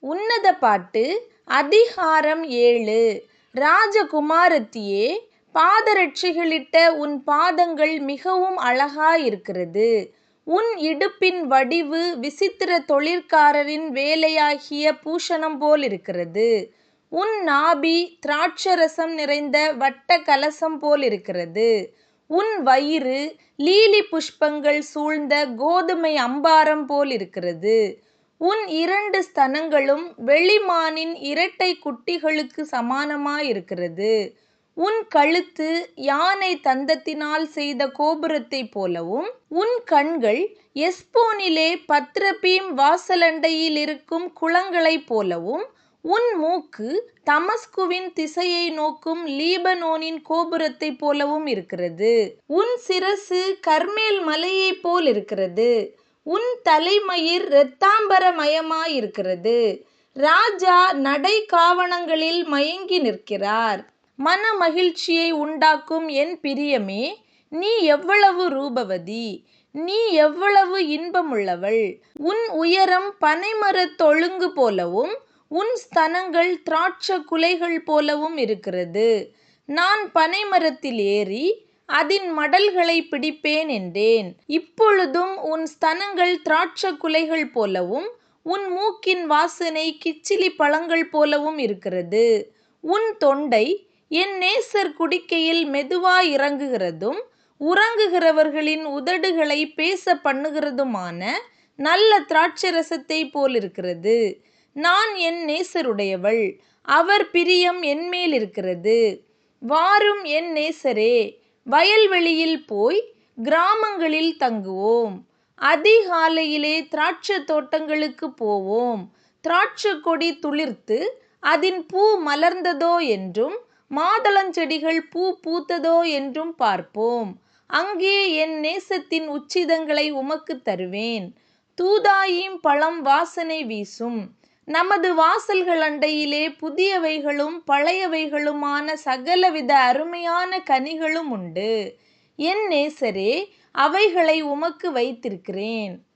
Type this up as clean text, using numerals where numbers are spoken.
உன்னத பாட்டு அதிகாரம் 7. ராஜகுமாரத்தியே, பாதரட்சைகளிட்ட உன் பாதங்கள் மிகவும் அழகாயிருக்கிறது. உன் இடுப்பின் வடிவு விசித்திர தொழிற்காரரின் வேலையாகிய பூஷணம் போலிருக்கிறது. உன் நாபி திராட்சரசம் நிறைந்த வட்ட கலசம் போலிருக்கிறது. உன் வயிறு லீலி புஷ்பங்கள் சூழ்ந்த கோதுமை அம்பாரம் போலிருக்கிறது. உன் 2 ஸ்தனங்களும் வெளிமானின் இரட்டை குட்டிகளுக்கு சமானமாயிருக்கிறது. உன் கழுத்து யானை தந்தத்தினால் செய்த கோபுரத்தைப் போலவும், உன் கண்கள் எஸ்போனிலே பத்ரபீம் வாசலண்டையில் இருக்கும் குளங்களைப் போலவும், உன் மூக்கு தமஸ்குவின் திசையை நோக்கும் லீபனோனின் கோபுரத்தைப் போலவும் இருக்கிறது. உன் சிரசு கர்மேல் மலையைப் போலிருக்கிறது. உன் தலைமயிர் இரத்தாம்பரமயமாயிருக்கிறது. ராஜா நடை காவணங்களில் மயங்கி நிற்கிறார். மன மகிழ்ச்சியை உண்டாக்கும் என் பிரியமே, நீ எவ்வளவு ரூபவதி! நீ எவ்வளவு இன்பமுள்ளவள்! உன் உயரம் பனைமரத் தொழுங்கு போலவும், உன் ஸ்தனங்கள் திராட்சக் குலைகள் போலவும் இருக்கிறது. நான் பனைமரத்தில் ஏறி அதின் மடல்களைப் பிடிப்பேன் என்றேன். இப்பொழுதும் உன் ஸ்தனங்கள் திராட்சக் குலைகள் போலவும், உன் மூக்கின் வாசனை கிச்சிலி பழங்கள் போலவும் இருக்கிறது. உன் தொண்டை என் நேசர் குடிக்கையில் மெதுவாயிறங்குகிறதும், உறங்குகிறவர்களின் உதடுகளை பேச பண்ணுகிறதுமான நல்ல திராட்சரசத்தைப் போலிருக்கிறது. நான் என் நேசருடையவள், அவர் பிரியம் என்மேலிருக்கிறது. வாரும் என் நேசரே, வயல்வெளியில் போய் கிராமங்களில் தங்குவோம். அதிகாலையிலே திராட்சத் தோட்டங்களுக்குப் போவோம். திராட்சக் கொடி துளிர்த்து அதின் பூ மலர்ந்ததோ என்றும், மாதளஞ்செடிகள் பூ பூத்ததோ என்றும் பார்ப்போம். அங்கே என் நேசத்தின் உச்சிதங்களை உமக்குத் தருவேன். தூதாயீம் பழம் வாசனை வீசும். நமது வாசல்கள் அண்டையிலே புதியவைகளும் பழையவைகளுமான சகலவித அருமையான கனிகளும் உண்டு. என் நேசரே, அவைகளை உமக்கு வைத்திருக்கிறேன்.